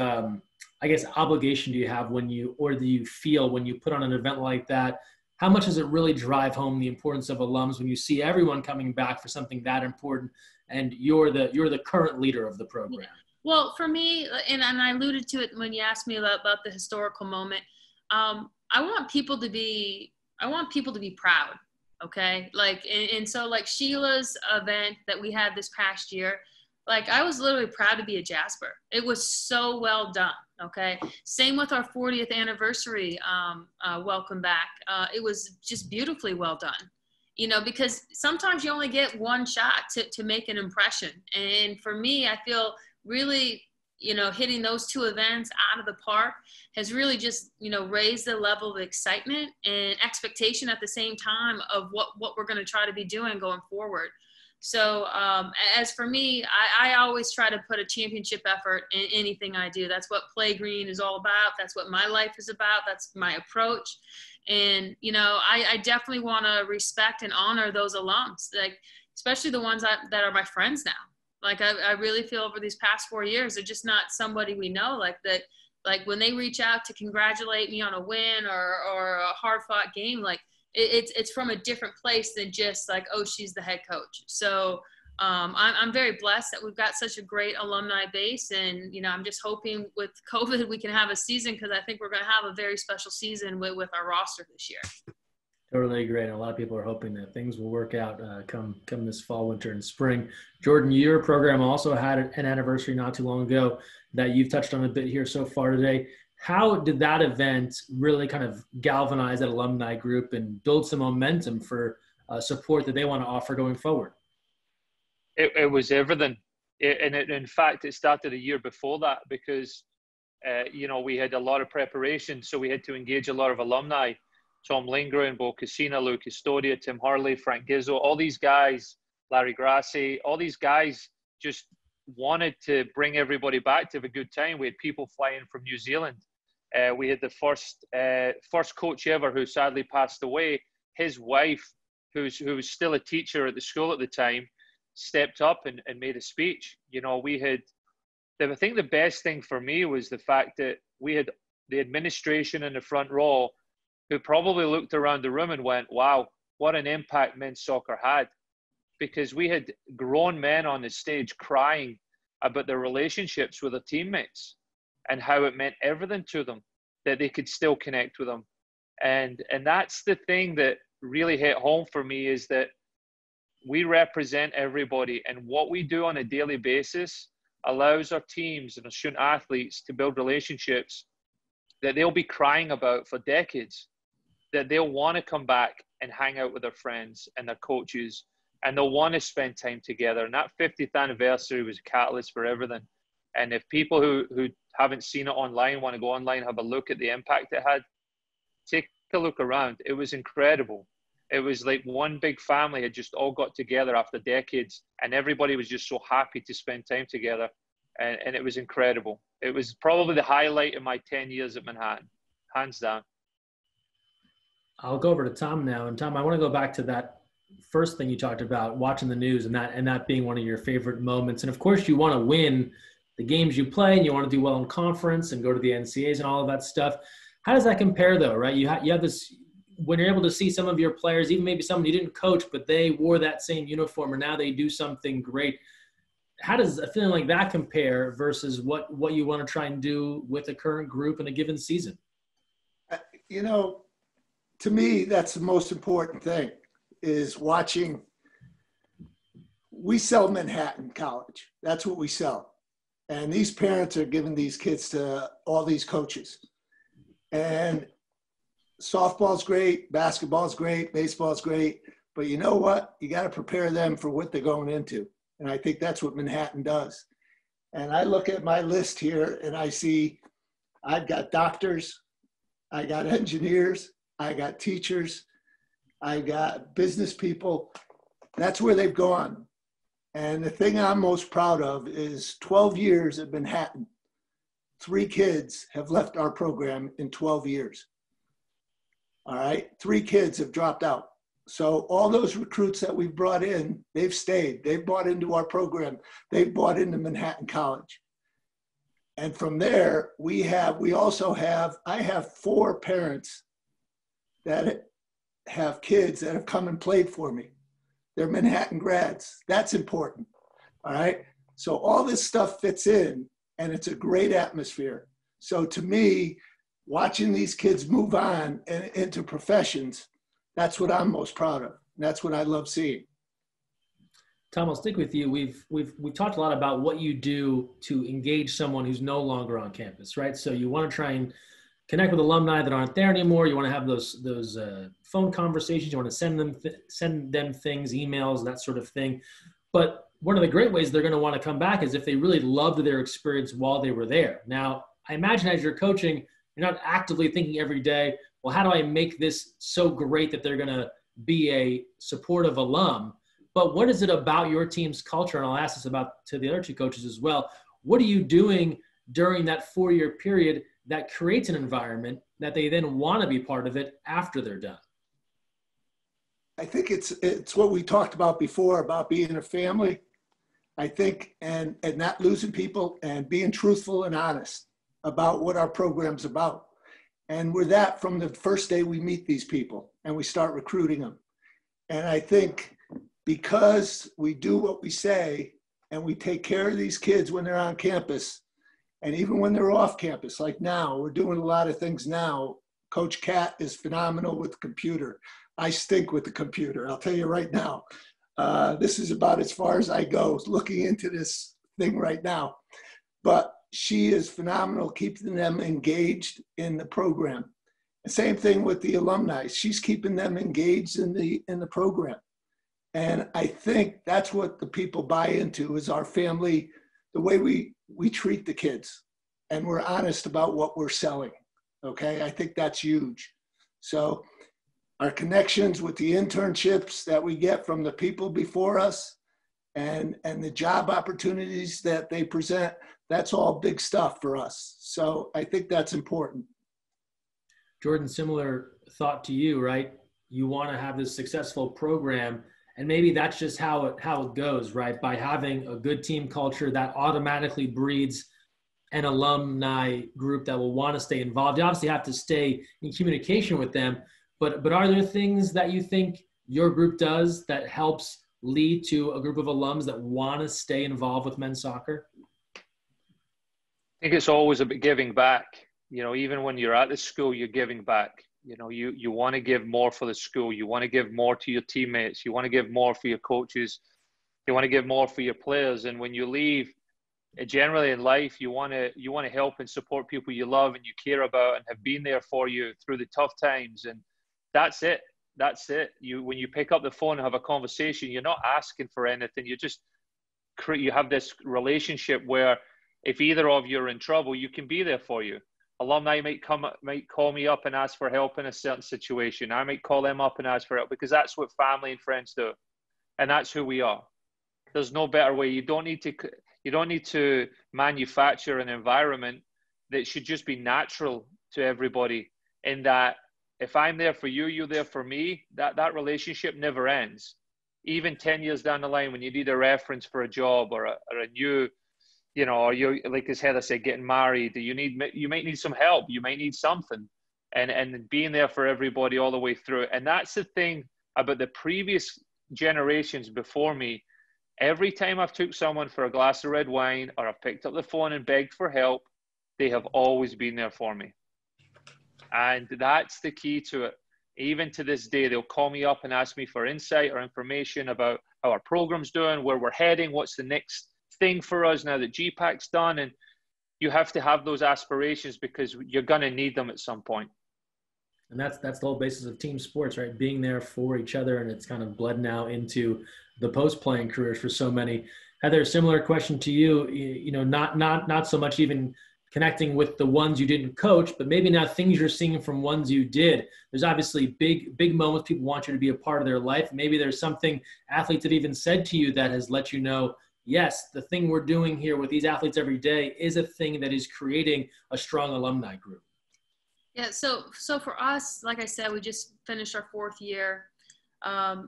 obligation do you have do you feel when you put on an event like that? How much does it really drive home the importance of alums when you see everyone coming back for something that important, and you're the current leader of the program? Well, for me, and I alluded to it when you asked me about the historical moment, I want people to be proud. Okay. Like, and so like Sheila's event that we had this past year, like I was literally proud to be a Jasper. It was so well done. Okay. Same with our 40th anniversary. Welcome back. It was just beautifully well done, because sometimes you only get one shot to make an impression. And for me, I feel really, hitting those two events out of the park has really just, raised the level of excitement and expectation at the same time of what we're going to try to be doing going forward. So as for me, I always try to put a championship effort in anything I do. That's what Play Green is all about. That's what my life is about. That's my approach. And, I definitely want to respect and honor those alums, like especially the ones that are my friends now. Like I really feel over these past 4 years, they're just not somebody we know like that. Like when they reach out to congratulate me on a win or a hard fought game, like it's from a different place than just like, oh, she's the head coach. So I'm very blessed that we've got such a great alumni base. And, I'm just hoping with COVID, we can have a season, because I think we're going to have a very special season with our roster this year. Totally agree. And a lot of people are hoping that things will work out come this fall, winter, and spring. Jorden, your program also had an anniversary not too long ago that you've touched on a bit here so far today. How did that event really kind of galvanize that alumni group and build some momentum for support that they want to offer going forward? It was everything. In fact, it started a year before that because, we had a lot of preparation. So we had to engage a lot of alumni. Tom Lindgren, Bo Cassina, Lou Custodia, Tim Harley, Frank Gizzo, all these guys, Larry Grassi, all these guys just wanted to bring everybody back to have a good time. We had people flying from New Zealand. We had the first coach ever who sadly passed away. His wife, who was still a teacher at the school at the time, stepped up and made a speech. I think the best thing for me was the fact that we had the administration in the front row, who probably looked around the room and went, wow, what an impact men's soccer had. Because we had grown men on the stage crying about their relationships with their teammates and how it meant everything to them, that they could still connect with them. And that's the thing that really hit home for me, is that we represent everybody, and what we do on a daily basis allows our teams and our student athletes to build relationships that they'll be crying about for decades, that they'll want to come back and hang out with their friends and their coaches, and they'll want to spend time together. And that 50th anniversary was a catalyst for everything. And if people who haven't seen it online want to go online, have a look at the impact it had, take a look around. It was incredible. It was like one big family had just all got together after decades, and everybody was just so happy to spend time together. And it was incredible. It was probably the highlight of my 10 years at Manhattan, hands down. I'll go over to Tom now. And Tom, I want to go back to that first thing you talked about, watching the news, and that being one of your favorite moments. And of course, you want to win the games you play, and you want to do well in conference and go to the NCAAs and all of that stuff. How does that compare, though, right? You have this, when you're able to see some of your players, even maybe someone you didn't coach, but they wore that same uniform, and now they do something great. How does a feeling like that compare versus what you want to try and do with a current group in a given season? You know, to me, that's the most important thing, is watching. We sell Manhattan College. That's what we sell. And these parents are giving these kids to all these coaches. And softball's great, basketball's great, baseball's great. But you know what? You got to prepare them for what they're going into. And I think that's what Manhattan does. And I look at my list here and I see I've got doctors, I got engineers, I got teachers, I got business people. That's where they've gone. And the thing I'm most proud of is 12 years at Manhattan. 3 kids have left our program in 12 years. All right, 3 kids have dropped out. So all those recruits that we've brought in, they've stayed. They've bought into our program. They've bought into Manhattan College. And from there, I have 4 parents that have kids that have come and played for me. They're Manhattan grads. That's important. All right. So all this stuff fits in, and it's a great atmosphere. So to me, watching these kids move on and into professions, that's what I'm most proud of. That's what I love seeing. Tom, I'll stick with you. We've talked a lot about what you do to engage someone who's no longer on campus, right? So you want to try and connect with alumni that aren't there anymore. You want to have those phone conversations. You want to send them things, emails, that sort of thing. But one of the great ways they're going to want to come back is if they really loved their experience while they were there. Now, I imagine as you're coaching, you're not actively thinking every day, well, how do I make this so great that they're going to be a supportive alum? But what is it about your team's culture? And I'll ask this to the other 2 coaches as well. What are you doing during that 4-year period that creates an environment that they then want to be part of it after they're done? I think it's what we talked about before about being a family. I think, and not losing people and being truthful and honest about what our program's about. And we're that from the first day we meet these people and we start recruiting them. And I think because we do what we say and we take care of these kids when they're on campus, and even when they're off campus, like now, we're doing a lot of things now. Coach Cat is phenomenal with the computer. I stink with the computer, I'll tell you right now. This is about as far as I go looking into this thing right now. But she is phenomenal, keeping them engaged in the program. The same thing with the alumni. She's keeping them engaged in the program. And I think that's what the people buy into is our family, the way we treat the kids. And we're honest about what we're selling, okay? I think that's huge. So our connections with the internships that we get from the people before us and the job opportunities that they present, that's all big stuff for us. So I think that's important. Jorden, similar thought to you, right? You want to have this successful program, and maybe that's just how it goes, right? By having a good team culture that automatically breeds an alumni group that will want to stay involved? You obviously have to stay in communication with them, but are there things that you think your group does that helps lead to a group of alums that want to stay involved with men's soccer? I think it's always about giving back. You know, even when you're at the school, you're giving back. You know, you want to give more for the school. You want to give more to your teammates. You want to give more for your coaches. You want to give more for your players. And when you leave, generally in life, you want to help and support people you love and you care about and have been there for you through the tough times. And that's it. That's it. When you pick up the phone and have a conversation, you're not asking for anything. You have this relationship where if either of you are in trouble, you can be there for you. Alumni might call me up and ask for help in a certain situation. I might call them up and ask for help, because that's what family and friends do, and that's who we are. There's no better way. You don't need to manufacture an environment that should just be natural to everybody. In that, if I'm there for you, you're there for me. That relationship never ends. Even 10 years down the line, when you need a reference for a job or a new, you know, or you, like as Heather said, getting married, you might need some help. You might need something, and being there for everybody all the way through. And that's the thing about the previous generations before me. Every time I've took someone for a glass of red wine or I've picked up the phone and begged for help, they have always been there for me. And that's the key to it. Even to this day, they'll call me up and ask me for insight or information about how our program's doing, where we're heading, what's the next thing for us now that GPAC's done. And you have to have those aspirations, because you're going to need them at some point. And that's the whole basis of team sports, right? Being there for each other. And it's kind of bled now into the post-playing careers for so many. Heather, similar question to you, you know, not so much even connecting with the ones you didn't coach, but maybe now things you're seeing from ones you did. There's obviously big moments. People want you to be a part of their life. Maybe there's something athletes have even said to you that has let you know, yes, the thing we're doing here with these athletes every day is a thing that is creating a strong alumni group. Yeah, so for us, like I said, we just finished our 4th year.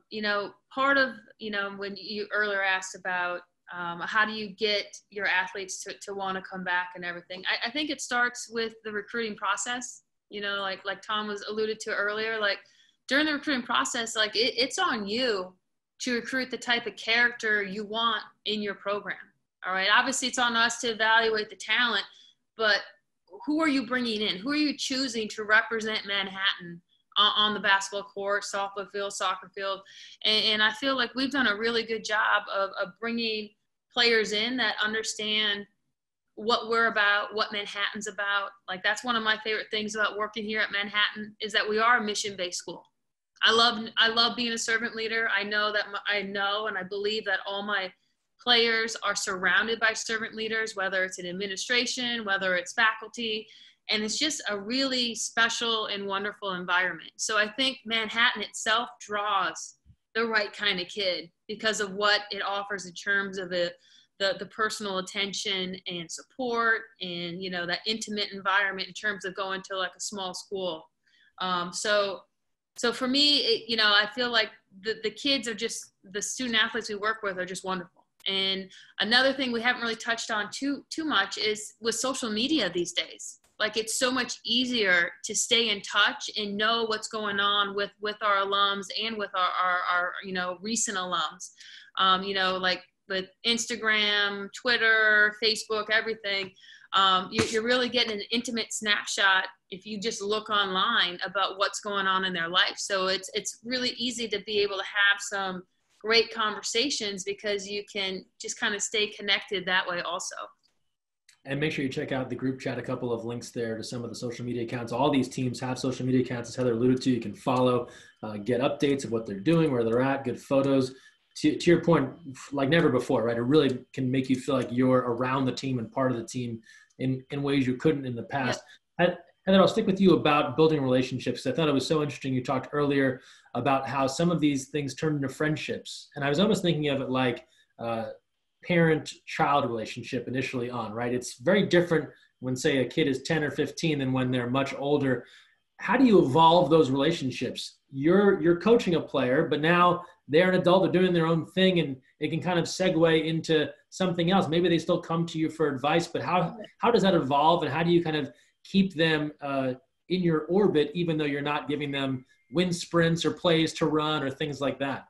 You know, part of, you know, when you earlier asked about how do you get your athletes to want to come back and everything, I think it starts with the recruiting process. You know, like Tom was alluded to earlier, like during the recruiting process, like it's on you to recruit the type of character you want in your program. All right. Obviously, it's on us to evaluate the talent, but who are you bringing in? Who are you choosing to represent Manhattan on the basketball court, softball field, soccer field? And I feel like we've done a really good job of bringing players in that understand what we're about, what Manhattan's about. Like, that's one of my favorite things about working here at Manhattan, is that we are a mission-based school. I love being a servant leader. I know and I believe that all my players are surrounded by servant leaders, whether it's in administration, whether it's faculty, and it's just a really special and wonderful environment. So I think Manhattan itself draws the right kind of kid because of what it offers in terms of the personal attention and support, and, you know, that intimate environment in terms of going to like a small school. So for me, you know, I feel like the kids are just, the student athletes we work with are just wonderful. And another thing we haven't really touched on too much is with social media these days. Like, it's so much easier to stay in touch and know what's going on with our alums and with our you know, recent alums. You know, like with Instagram, Twitter, Facebook, everything. You're really getting an intimate snapshot if you just look online about what's going on in their life. So it's really easy to be able to have some great conversations because you can just kind of stay connected that way also. And make sure you check out the group chat, a couple of links there to some of the social media accounts. All these teams have social media accounts, as Heather alluded to. You can follow, get updates of what they're doing, where they're at, good photos. To your point, like never before, right? It really can make you feel like you're around the team and part of the team in ways you couldn't in the past. Yeah. And then I'll stick with you about building relationships. I thought it was so interesting. You talked earlier about how some of these things turn into friendships. And I was almost thinking of it like parent-child relationship initially on, right? It's very different when, say, a kid is 10 or 15 than when they're much older. How do you evolve those relationships? You're coaching a player, but now they're an adult, they're doing their own thing, and it can kind of segue into something else. Maybe they still come to you for advice, but how does that evolve, and how do you kind of keep them in your orbit, even though you're not giving them wind sprints or plays to run or things like that?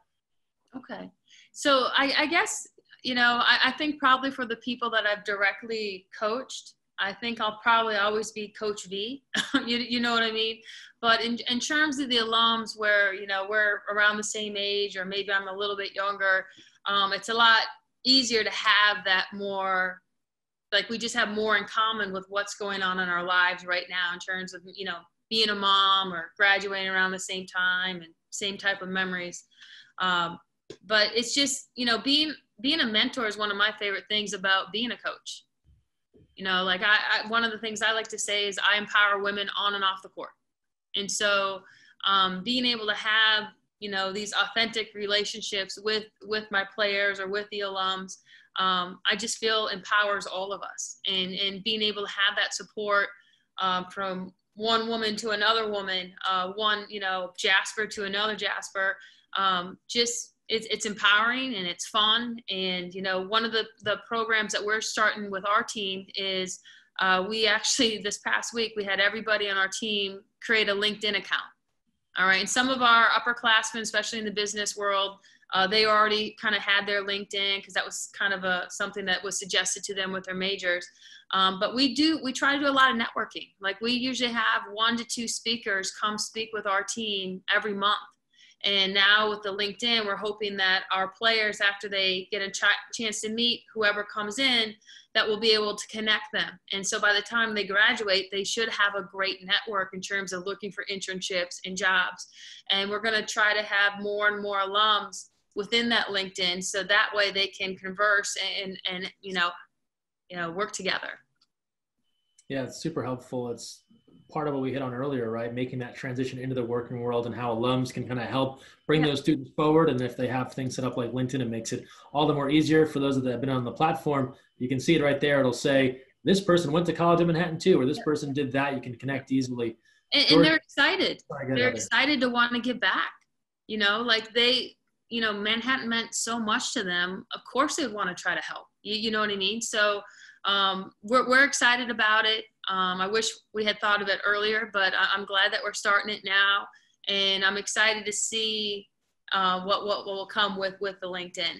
Okay. So I guess, I think probably for the people that I've directly coached, I think I'll probably always be Coach V. you know what I mean? But in terms of the alums where, we're around the same age, or maybe I'm a little bit younger, it's a lot easier to have that more, like we just have more in common with what's going on in our lives right now in terms of, being a mom or graduating around the same time and same type of memories. But it's just, being a mentor is one of my favorite things about being a coach. Like one of the things I like to say is I empower women on and off the court. And so being able to have, these authentic relationships with my players or with the alums, I just feel empowers all of us. And being able to have that support from one woman to another woman, one, Jasper to another Jasper, it's empowering and it's fun. And, one of the programs that we're starting with our team is we actually, this past week, we had everybody on our team create a LinkedIn account. All right. And some of our upperclassmen, especially in the business world, they already kind of had their LinkedIn because that was kind of something that was suggested to them with their majors. But we try to do a lot of networking. Like we usually have 1 to 2 speakers come speak with our team every month. And now with the LinkedIn, we're hoping that our players, after they get a chance to meet whoever comes in, that we'll be able to connect them. And so by the time they graduate, they should have a great network in terms of looking for internships and jobs. And we're going to try to have more and more alums within that LinkedIn, so that way they can converse and work together. Yeah, it's super helpful. It's part of what we hit on earlier, right? Making that transition into the working world and how alums can kind of help bring those students forward. And if they have things set up like LinkedIn, it makes it all the more easier for those that have been on the platform. You can see it right there. It'll say, this person went to college in Manhattan too, or this person did that. You can connect easily. And they're excited. They're excited to want to give back. Like Manhattan meant so much to them. Of course they'd want to try to help. You know what I mean? So we're excited about it. I wish we had thought of it earlier, but I'm glad that we're starting it now. And I'm excited to see what will come with the LinkedIn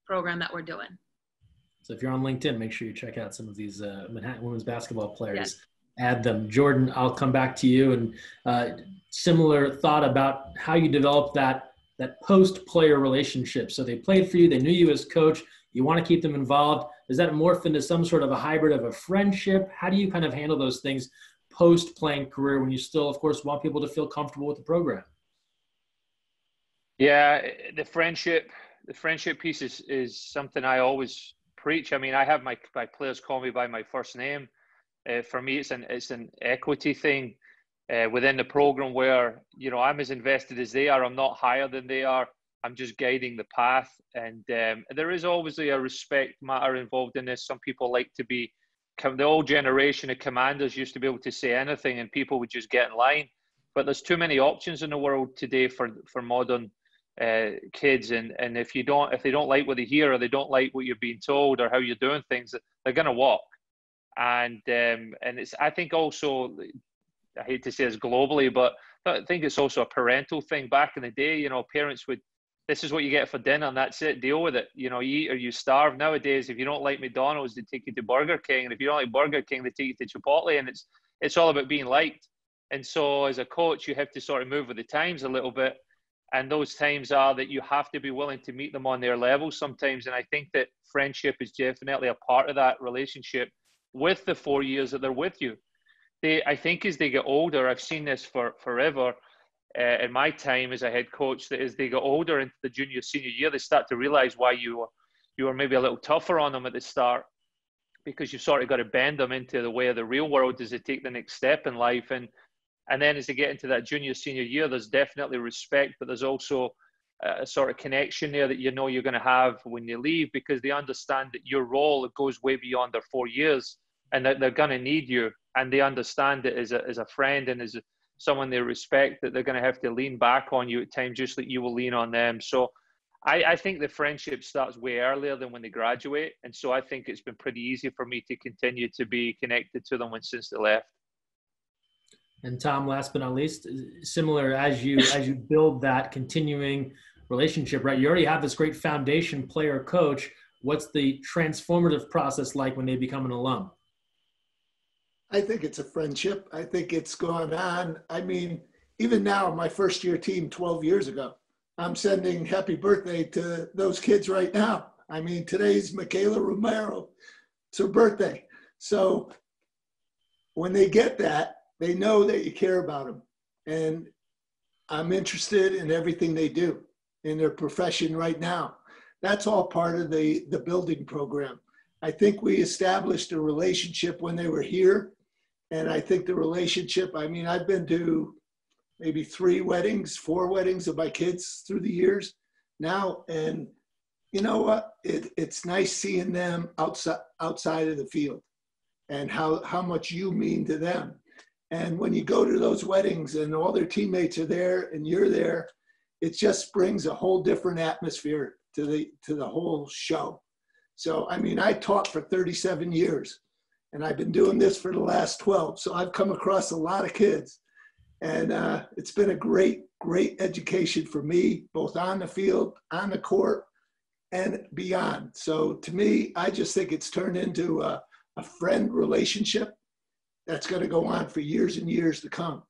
program that we're doing. So if you're on LinkedIn, make sure you check out some of these Manhattan women's basketball players. Yes. Add them. Jorden, I'll come back to you. And similar thought about how you develop that post-player relationship. So they played for you. They knew you as coach. You want to keep them involved. Does that morph into some sort of a hybrid of a friendship? How do you kind of handle those things post-playing career when you still, of course, want people to feel comfortable with the program? Yeah, the friendship piece is something I always preach. I mean, I have my players call me by my first name. For me, it's an equity thing within the program where, I'm as invested as they are. I'm not higher than they are. I'm just guiding the path. And there is obviously a respect matter involved in this. Some people like to be, the old generation of commanders used to be able to say anything and people would just get in line. But there's too many options in the world today for modern kids. And if they don't like what they hear, or they don't like what you're being told or how you're doing things, they're going to walk. And it's, I think also, I hate to say it's globally, but I think it's also a parental thing. Back in the day, parents would, this is what you get for dinner and that's it, deal with it. You eat or you starve. Nowadays, if you don't like McDonald's, they take you to Burger King. And if you don't like Burger King, they take you to Chipotle. And it's all about being liked. And so as a coach, you have to sort of move with the times a little bit. And those times are that you have to be willing to meet them on their level sometimes. And I think that friendship is definitely a part of that relationship with the 4 years that they're with you. I think as they get older, I've seen this forever in my time as a head coach, that as they get older into the junior, senior year, they start to realize why you were maybe a little tougher on them at the start, because you've sort of got to bend them into the way of the real world as they take the next step in life. And then as they get into that junior, senior year, there's definitely respect, but there's also a sort of connection there that you're going to have when they leave, because they understand that your role goes way beyond their 4 years and that they're going to need you. And they understand it as a friend and as someone they respect, that they're going to have to lean back on you at times, just like you will lean on them. So I think the friendship starts way earlier than when they graduate. And so I think it's been pretty easy for me to continue to be connected to them since they left. And Tom, last but not least, similar as you build that continuing relationship, right? You already have this great foundation player coach. What's the transformative process like when they become an alum? I think it's a friendship. I think it's gone on. I mean, even now, my first year team 12 years ago, I'm sending happy birthday to those kids right now. I mean, today's Michaela Romero. It's her birthday. So when they get that, they know that you care about them. And I'm interested in everything they do in their profession right now. That's all part of the building program. I think we established a relationship when they were here. And I think the relationship, I mean, I've been to maybe 4 weddings of my kids through the years now. And you know what? It's nice seeing them outside of the field and how much you mean to them. And when you go to those weddings and all their teammates are there and you're there, it just brings a whole different atmosphere to the whole show. So, I mean, I taught for 37 years and I've been doing this for the last 12. So I've come across a lot of kids and it's been a great education for me, both on the field, on the court, and beyond. So to me, I just think it's turned into a friend relationship that's going to go on for years and years to come.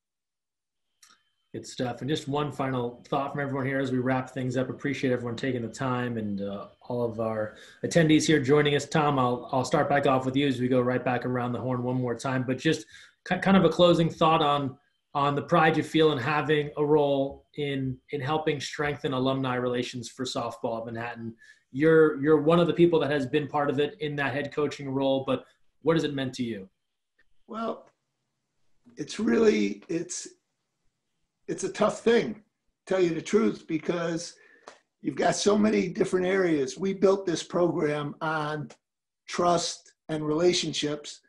Good stuff. And just one final thought from everyone here as we wrap things up. Appreciate everyone taking the time and all of our attendees here joining us. Tom, I'll start back off with you as we go right back around the horn one more time. But just kind of a closing thought on the pride you feel in having a role in helping strengthen alumni relations for softball at Manhattan. You're one of the people that has been part of it in that head coaching role, but what has it meant to you? Well, it's a tough thing, to tell you the truth, because you've got so many different areas. We built this program on trust and relationships.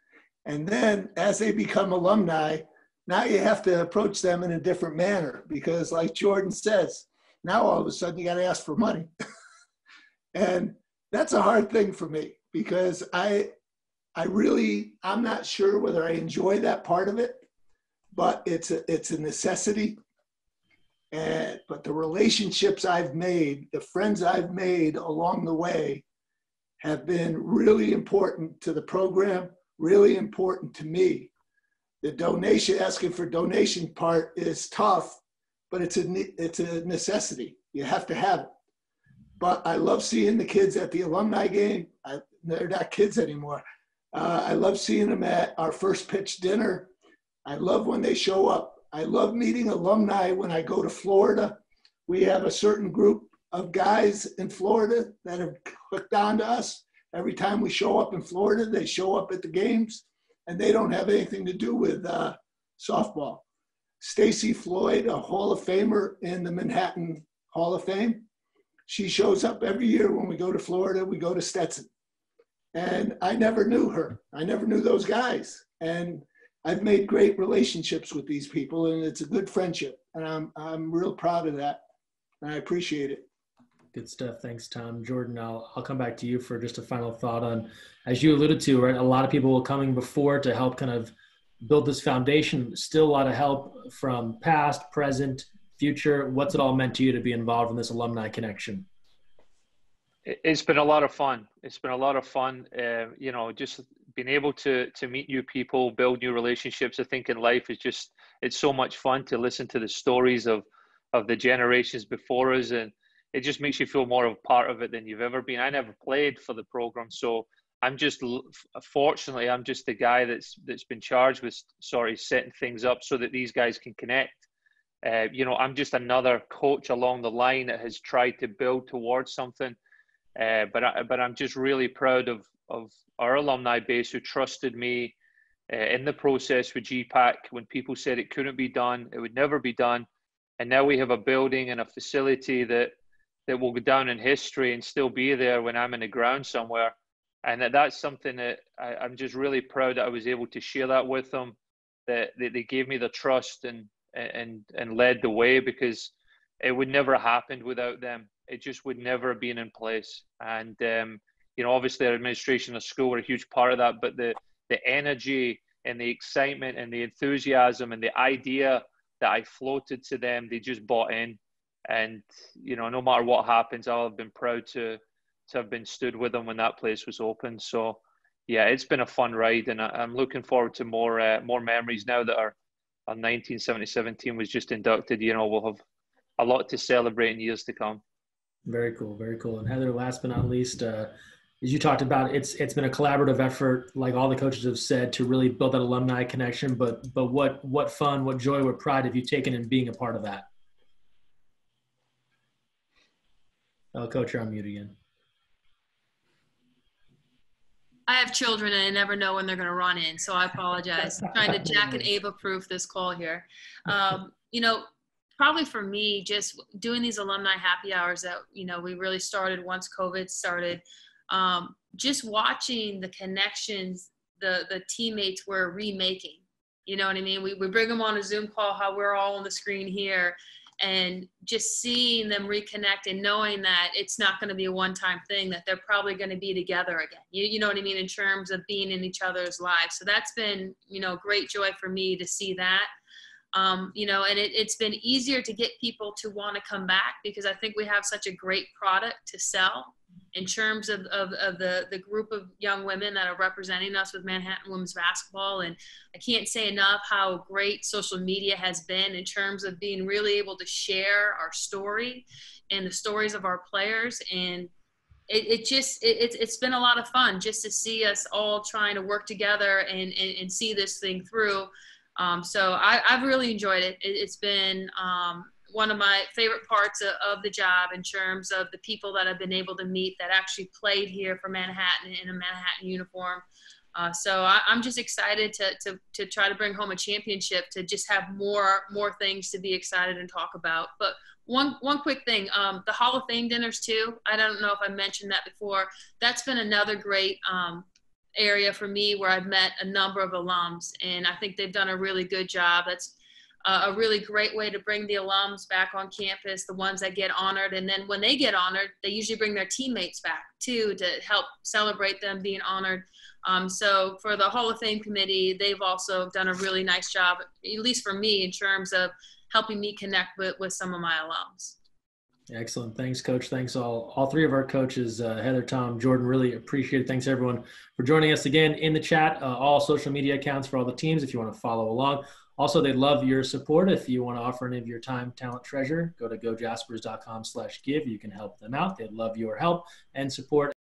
And then as they become alumni, now you have to approach them in a different manner because like Jorden says, now all of a sudden you got to ask for money. And that's a hard thing for me because I'm not sure whether I enjoy that part of it, but it's a necessity. But the relationships I've made, the friends I've made along the way have been really important to the program, really important to me. The asking for donation part is tough, but it's a necessity. You have to have it. But I love seeing the kids at the alumni game. They're not kids anymore. I love seeing them at our first pitch dinner. I love when they show up. I love meeting alumni when I go to Florida. We have a certain group of guys in Florida that have hooked on to us. Every time we show up in Florida, they show up at the games, and they don't have anything to do with softball. Stacy Floyd, a Hall of Famer in the Manhattan Hall of Fame, she shows up every year when we go to Florida. We go to Stetson. And I never knew her. I never knew those guys. And I've made great relationships with these people, and it's a good friendship. And I'm real proud of that. And I appreciate it. Good stuff. Thanks, Tom. Jorden, I'll come back to you for just a final thought on, as you alluded to, right, a lot of people coming before to help kind of build this foundation. Still a lot of help from past, present, future. What's it all meant to you to be involved in this alumni connection? It's been a lot of fun. It's been a lot of fun. Just being able to meet new people, build new relationships. I think in life it's so much fun to listen to the stories of the generations before us, and it just makes you feel more of a part of it than you've ever been. I never played for the program, so fortunately I'm just the guy that's been charged with setting things up so that these guys can connect. I'm just another coach along the line that has tried to build towards something. But I'm just really proud of our alumni base who trusted me in the process with GPAC when people said it couldn't be done, it would never be done. And now we have a building and a facility that will go down in history and still be there when I'm in the ground somewhere. And that's something that I'm just really proud that I was able to share that with them, that they gave me the trust and led the way, because it would never have happened without them. it just would never have been in place. And, you know, obviously our administration of school were a huge part of that, but the energy and the excitement and the enthusiasm and the idea that I floated to them, they just bought in. And, you know, no matter what happens, I'll have been proud to have been stood with them when that place was open. So, yeah, it's been a fun ride, and I'm looking forward to more memories now that our 1977 team was just inducted. You know, we'll have a lot to celebrate in years to come. Very cool, very cool. And Heather, last but not least, as you talked about, it's been a collaborative effort, like all the coaches have said, to really build that alumni connection. But what fun, what joy, what pride have you taken in being a part of that? Oh, Coach, you're on mute again. I have children and I never know when they're going to run in, so I apologize. I'm trying to Jack and Ava proof this call here. You know, probably for me, just doing these alumni happy hours that, you know, we really started once COVID started, just watching the connections the teammates were remaking. You know what I mean? We bring them on a Zoom call, how we're all on the screen here, and just seeing them reconnect and knowing that it's not going to be a one-time thing, that they're probably going to be together again. You know what I mean? In terms of being in each other's lives. So that's been, you know, great joy for me to see that. You know, and it's been easier to get people to want to come back because I think we have such a great product to sell in terms of the group of young women that are representing us with Manhattan women's basketball. And I can't say enough how great social media has been in terms of being really able to share our story and the stories of our players. And it's been a lot of fun just to see us all trying to work together and see this thing through. So I've really enjoyed it. It's been one of my favorite parts of the job in terms of the people that I've been able to meet that actually played here for Manhattan in a Manhattan uniform. So I'm just excited to try to bring home a championship, to just have more things to be excited and talk about. But one quick thing, the Hall of Fame dinners too. I don't know if I mentioned that before. That's been another great area for me where I've met a number of alums, and I think they've done a really good job. That's a really great way to bring the alums back on campus, the ones that get honored. And then when they get honored, they usually bring their teammates back too to help celebrate them being honored. So for the Hall of Fame committee, they've also done a really nice job, at least for me, in terms of helping me connect with some of my alums. Excellent. Thanks, Coach. Thanks all three of our coaches, Heather, Tom, Jorden. Really appreciate it. Thanks, everyone, for joining us again in the chat. All social media accounts for all the teams if you want to follow along. Also, they'd love your support. If you want to offer any of your time, talent, treasure, go to gojaspers.com/give. You can help them out. They'd love your help and support.